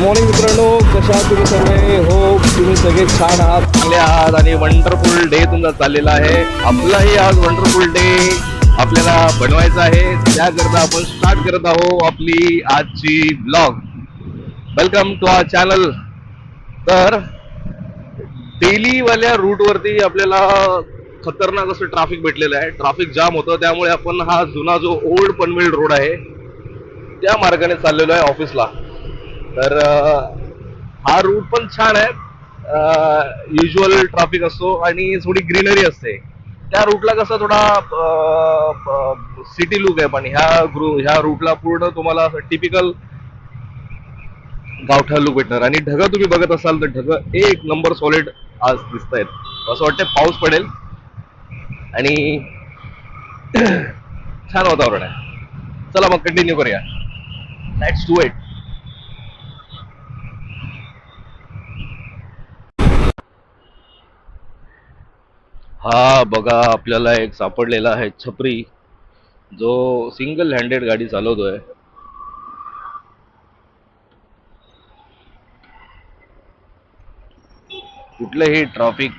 Morning मित्रांनो, कशा आहात तुम्ही सगळे? हो, तुम्ही सगळे छान आहात, चांगले आहात आणि वंडरफुल डे तुमचा चाललेला आहे. आपलाही आज वंडरफुल डे आपल्याला बनवायचा आहे. त्याकरता आपण स्टार्ट करत आहोत आपली आजची blog. Welcome to our channel. तर डेली वाल्या रूट वरती आपल्याला खतरनाक असं ट्रॅफिक भेटलेलं आहे. ट्रॅफिक जाम होतं, त्यामुळे आपण हा जुना जो ओल्ड पनवेल रोड आहे त्या मार्गाने चाललेलो आहे ऑफिसला. तर हा रूट पण छान आहे. युजल ट्रॅफिक असतो आणि थोडी ग्रीनरी असते. त्या रूटला कसं थोडा सिटी लुक आहे, पण ह्या रूटला पूर्ण तुम्हाला टिपिकल गावठा लुक भेटणार. आणि ढगं तुम्ही बघत असाल तर ढगं एक नंबर सॉलिड आज दिसत आहेत. असं वाटतं पाऊस पडेल आणि छान वातावरण आहे. चला मग कंटिन्यू करूया. Let's do it. हा बघा, आपल्याला एक सापडलेला आहे छपरी, जो सिंगल हँडेड गाडी चालवतोय. कुठलेही ट्रॅफिक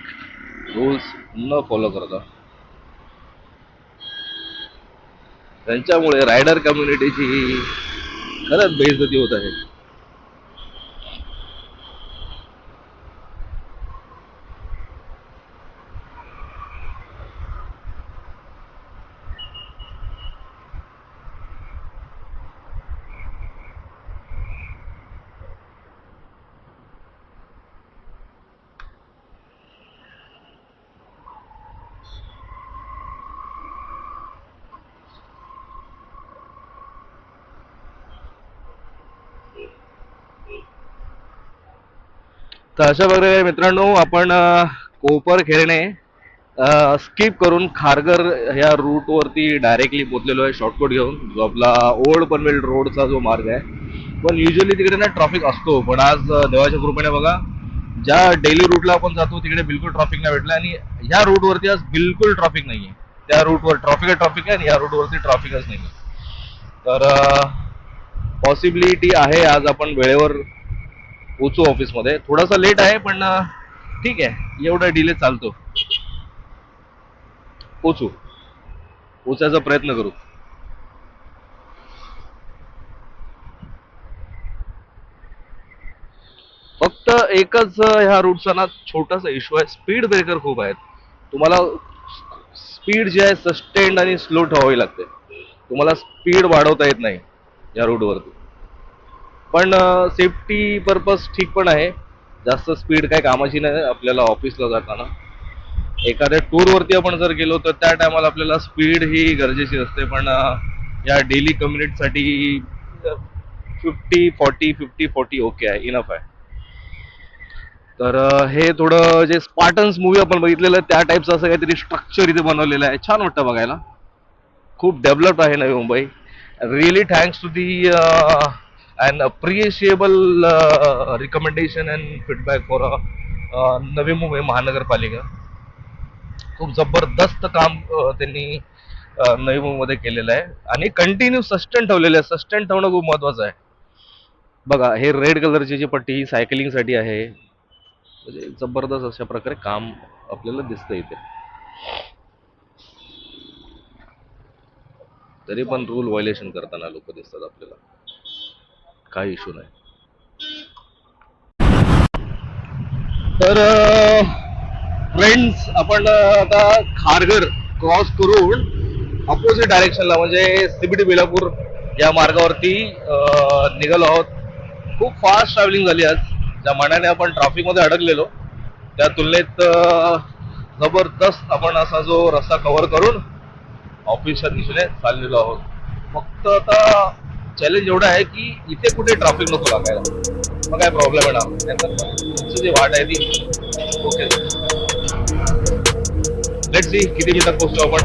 रूल्स न फॉलो करता. त्यांच्यामुळे रायडर कम्युनिटीची खरंच बेइज्जती होत आहे. तर अशा प्रकारे मित्रांनो, आपण कोपर खेळणे स्किप करून खारघर ह्या रूट वरती डायरेक्टली पोहोचलेलो आहे शॉर्टकट घेऊन, जो आपला ओल्ड पनवेल रोडचा जो मार्ग आहे. पण युजली तिकडे ना ट्रॅफिक असतो, पण आज देवाच्या कृपेने बघा, ज्या डेली रूटला आपण जातो तिकडे बिलकुल ट्रॅफिक नाही भेटलं आणि ह्या रूटवरती आज बिलकुल ट्रॅफिक नाहीये. त्या रूटवर ट्रॅफिक आहे आणि या रूटवरती ट्रॅफिकच नाही. तर पॉसिबिलिटी आहे आज आपण वेळेवर पोचू ऑफिसमध्ये. थोडासा लेट आहे, पण ठीक आहे, एवढा डिले चालतो. पोचायचा प्रयत्न करू. फक्त एकच ह्या रूटचा ना छोटासा इश्यू आहे, स्पीड ब्रेकर खूप आहेत. तुम्हाला स्पीड जी आहे सस्टेंड आणि स्लो ठेवावी लागते. तुम्हाला स्पीड वाढवता येत नाही या रूटवरती. पण सेफ्टी पर्पज ठीक पण आहे. जास्त स्पीड काय कामाची नाही आपल्याला ऑफिसला जाताना. एखाद्या टूरवरती आपण जर गेलो तर त्या टायमाला आपल्याला स्पीड ही गरजेची असते, पण या डेली कम्युनिटीसाठी 50-40 ओके आहे, इनफ आहे. तर हे थोडं जे स्पार्टन्स मूवी आपण बघितलेलं त्या टाईपचं असं काहीतरी स्ट्रक्चर इथे बनवलेलं आहे. छान वाटतं बघायला. खूप डेव्हलप्ड आहे Navi Mumbai. Really thanks to the and appreciable recommendation and feedback for Navi Mumbai महानगरपालिका. खूप जबरदस्त काम त्यांनी नवी मुंबईमध्ये केलेलं आहे आणि कंटिन्यू सस्टेन ठेवलेलं आहे. सस्टेन ठेवणं खूप महत्वाचं आहे. बघा, हे रेड कलरची जी पट्टी ही सायकलिंगसाठी आहे. म्हणजे जबरदस्त अशा प्रकारे काम आपल्याला दिसतं इथे. तरी पण रूल व्हायलेशन करताना लोक दिसतात आपल्याला. काही इश्यू नाही. तर फ्रेंड्स, आपण आता खारघर क्रॉस करून अपोजिट डायरेक्शनला म्हणजे सीबीडी बेलापूर या मार्गावरती निघालो आहोत. खूप फास्ट ट्रॅव्हलिंग झाली आज. ज्या मानाने आपण ट्रॅफिकमध्ये अडकलेलो त्या तुलनेत जबरदस्त आपण असा जो रस्ता कव्हर करून ऑफिसच्या दिशेने चाललेलो आहोत. फक्त आता चॅलेंज एवढं आहे की इथे कुठे ट्रॅफिक नको लागायला. मग काय प्रॉब्लेम येणार नाही. जी वाट आहे ती ओके. लेट्स सी किती मिनिटात पोहोचतो आपण.